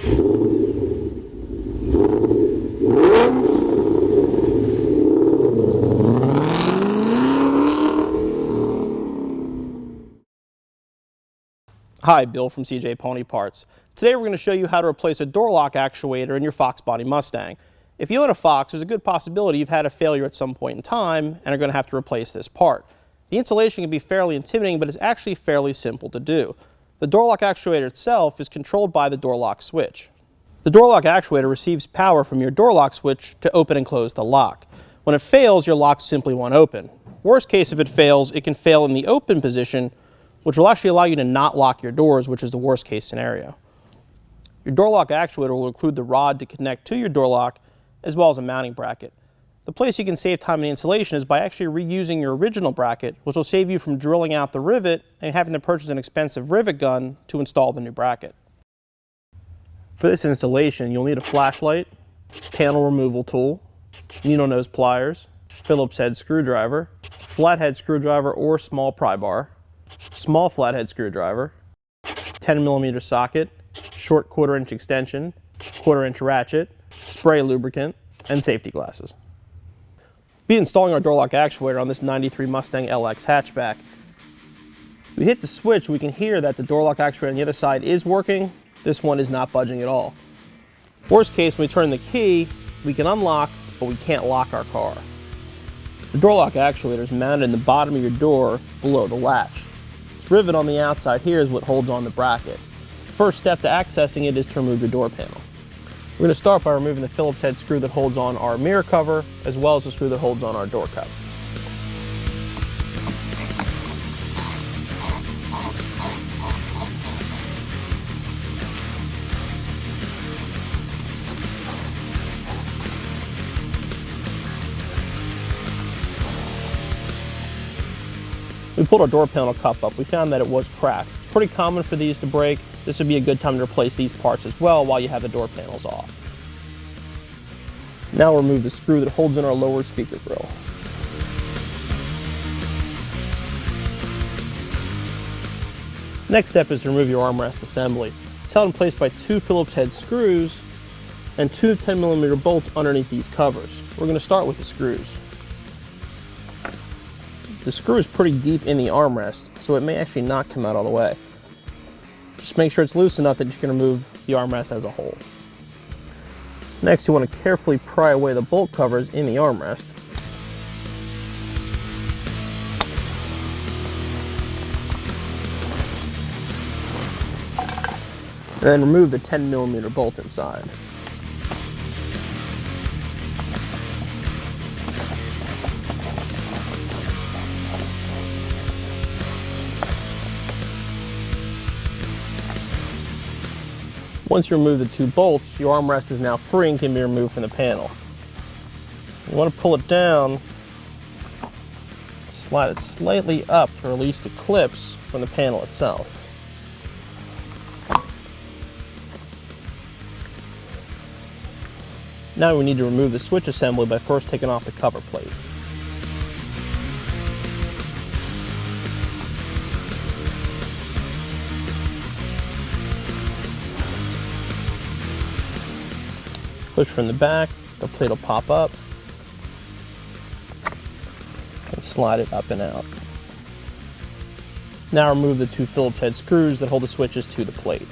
Hi, Bill from CJ Pony Parts. Today we're going to show you how to replace a door lock actuator in your Fox Body Mustang. If you own a Fox, there's a good possibility you've had a failure at some point in time and are going to have to replace this part. The installation can be fairly intimidating, but it's actually fairly simple to do. The door lock actuator itself is controlled by the door lock switch. The door lock actuator receives power from your door lock switch to open and close the lock. When it fails, your lock simply won't open. Worst case, if it fails, it can fail in the open position, which will actually allow you to not lock your doors, which is the worst case scenario. Your door lock actuator will include the rod to connect to your door lock, as well as a mounting bracket. The place you can save time in the installation is by actually reusing your original bracket, which will save you from drilling out the rivet and having to purchase an expensive rivet gun to install the new bracket. For this installation, you'll need a flashlight, panel removal tool, needle nose pliers, Phillips head screwdriver, flathead screwdriver or small pry bar, small flathead screwdriver, 10mm socket, short 1/4 inch extension, 1/4 inch ratchet, spray lubricant, and safety glasses. We'll be installing our door lock actuator on this 93 Mustang LX hatchback. If we hit the switch, we can hear that the door lock actuator on the other side is working. This one is not budging at all. Worst case, when we turn the key, we can unlock, but we can't lock our car. The door lock actuator is mounted in the bottom of your door below the latch. Rivet on the outside here is what holds on the bracket. First step to accessing it is to remove your door panel. We're going to start by removing the Phillips head screw that holds on our mirror cover, as well as the screw that holds on our door cup. We pulled our door panel cup up. We found that it was cracked. It's pretty common for these to break. This would be a good time to replace these parts as well while you have the door panels off. Now we'll remove the screw that holds in our lower speaker grill. Next step is to remove your armrest assembly. It's held in place by 2 Phillips head screws and 2 10mm bolts underneath these covers. We're going to start with the screws. The screw is pretty deep in the armrest, so it may actually not come out all the way. Just make sure it's loose enough that you can remove the armrest as a whole. Next, you want to carefully pry away the bolt covers in the armrest. And then remove the 10mm bolt inside. Once you remove the 2 bolts, your armrest is now free and can be removed from the panel. You want to pull it down, slide it slightly up to release the clips from the panel itself. Now we need to remove the switch assembly by first taking off the cover plate. Push from the back, the plate will pop up, and slide it up and out. Now remove the 2 Phillips head screws that hold the switches to the plate.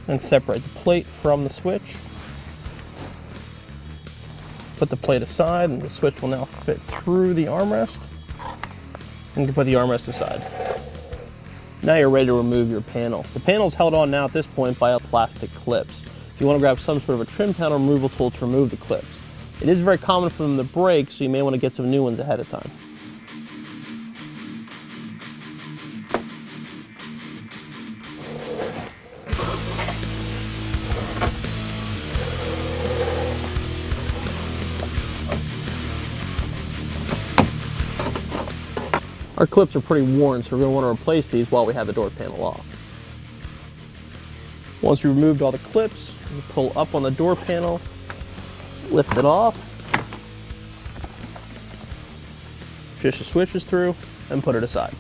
And separate the plate from the switch. Put the plate aside and the switch will now fit through the armrest. And you can put the armrest aside. Now you're ready to remove your panel. The panel is held on now at this point by plastic clips. If you want to grab some sort of a trim panel removal tool to remove the clips. It is very common for them to break, so you may want to get some new ones ahead of time. Our clips are pretty worn, so we're going to want to replace these while we have the door panel off. Once you've removed all the clips, you pull up on the door panel, lift it off, fish the switches through, and put it aside.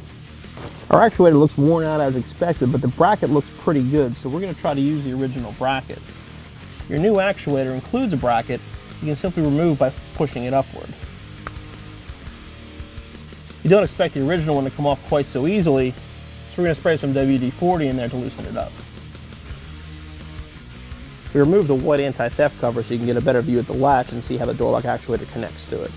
Our actuator looks worn out as expected, but the bracket looks pretty good, so we're going to try to use the original bracket. Your new actuator includes a bracket you can simply remove by pushing it upward. You don't expect the original one to come off quite so easily, so we're going to spray some WD-40 in there to loosen it up. We remove the white anti-theft cover so you can get a better view at the latch and see how the door lock actuator connects to it.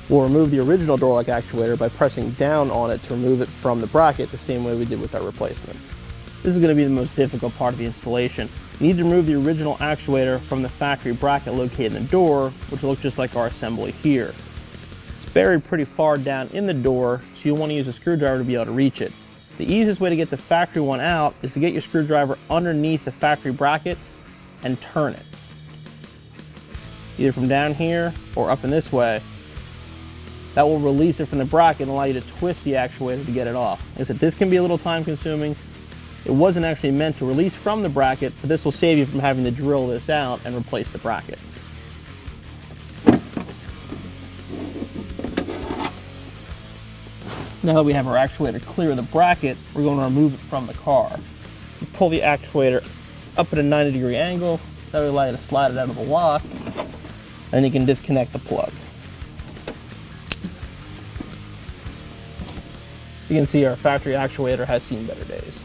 We'll remove the original door lock actuator by pressing down on it to remove it from the bracket the same way we did with our replacement. This is going to be the most difficult part of the installation. You need to remove the original actuator from the factory bracket located in the door, which will look just like our assembly here. It's buried pretty far down in the door, so you'll want to use a screwdriver to be able to reach it. The easiest way to get the factory one out is to get your screwdriver underneath the factory bracket and turn it. Either from down here or up in this way. That will release it from the bracket and allow you to twist the actuator to get it off. Like I said, this can be a little time consuming. It wasn't actually meant to release from the bracket, but this will save you from having to drill this out and replace the bracket. Now that we have our actuator clear of the bracket, we're going to remove it from the car. You pull the actuator up at a 90-degree angle, that will allow you to slide it out of the lock, and you can disconnect the plug. You can see our factory actuator has seen better days.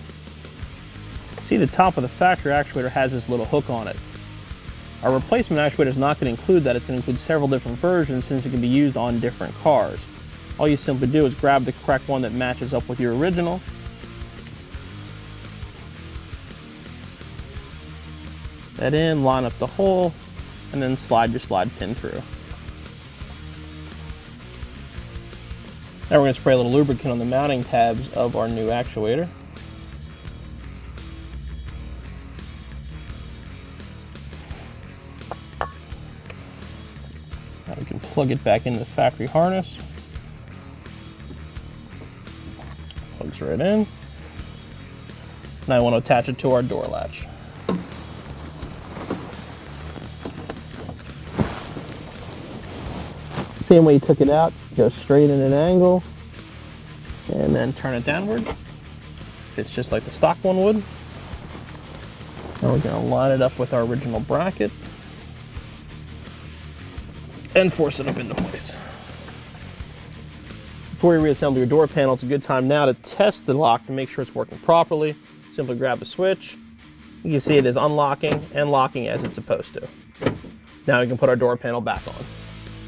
See, the top of the factory actuator has this little hook on it. Our replacement actuator is not going to include that. It's going to include several different versions since it can be used on different cars. All you simply do is grab the correct one that matches up with your original. That in, line up the hole, and then slide your slide pin through. Now we're going to spray a little lubricant on the mounting tabs of our new actuator. Now we can plug it back into the factory harness. Plugs right in. Now I want to attach it to our door latch. Same way you took it out, go straight in an angle, and then turn it downward. It's just like the stock one would. Now we're going to line it up with our original bracket and force it up into place. Before you reassemble your door panel, it's a good time now to test the lock to make sure it's working properly. Simply grab a switch. You can see it is unlocking and locking as it's supposed to. Now we can put our door panel back on.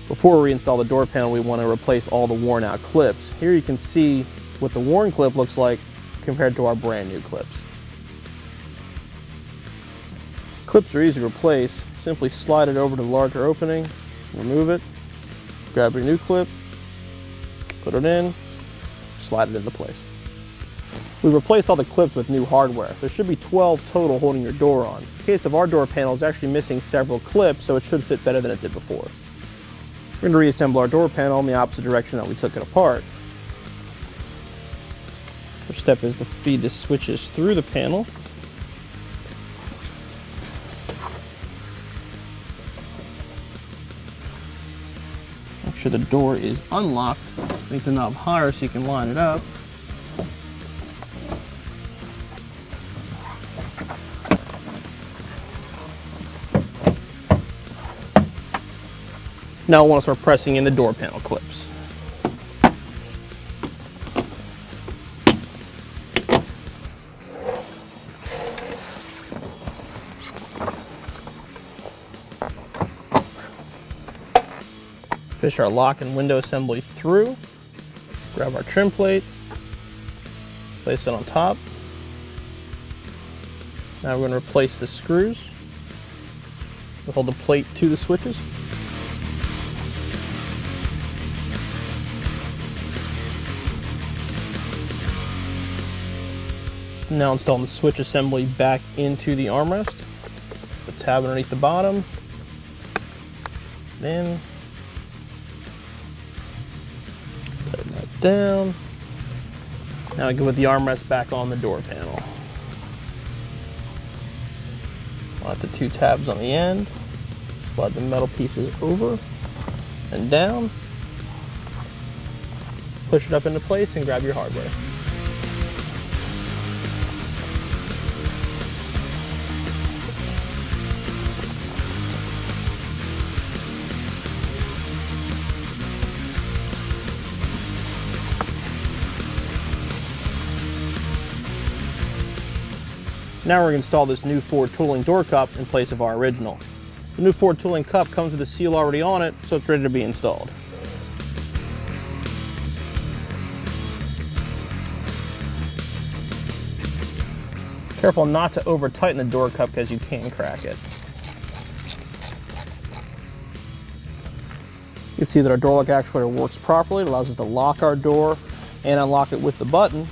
Before we reinstall the door panel, we want to replace all the worn out clips. Here you can see what the worn clip looks like compared to our brand new clips. Clips are easy to replace. Simply slide it over to the larger opening, remove it, grab your new clip, put it in, slide it into place. We replaced all the clips with new hardware. There should be 12 total holding your door on. In the case of our door panel, it's actually missing several clips, so it should fit better than it did before. We're going to reassemble our door panel in the opposite direction that we took it apart. First step is to feed the switches through the panel. Make sure the door is unlocked. Make the knob higher so you can line it up. Now I want to start pressing in the door panel clips. Push our lock and window assembly through. Grab our trim plate, place it on top. Now we're going to replace the screws. We'll hold the plate to the switches. Now installing the switch assembly back into the armrest. The tab underneath the bottom. In. Tighten that down. Now I go with the armrest back on the door panel. Lock the two tabs on the end. Slide the metal pieces over and down. Push it up into place and grab your hardware. Now we're going to install this new Ford tooling door cup in place of our original. The new Ford tooling cup comes with a seal already on it, so it's ready to be installed. Careful not to over tighten the door cup because you can crack it. You can see that our door lock actuator works properly. It allows us to lock our door and unlock it with the button.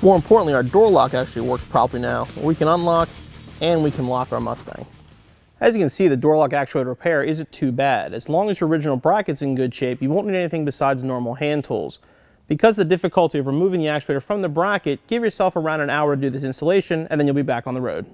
More importantly, our door lock actually works properly now. We can unlock and we can lock our Mustang. As you can see, the door lock actuator repair isn't too bad. As long as your original bracket's in good shape, you won't need anything besides normal hand tools. Because of the difficulty of removing the actuator from the bracket, give yourself around an hour to do this installation and then you'll be back on the road.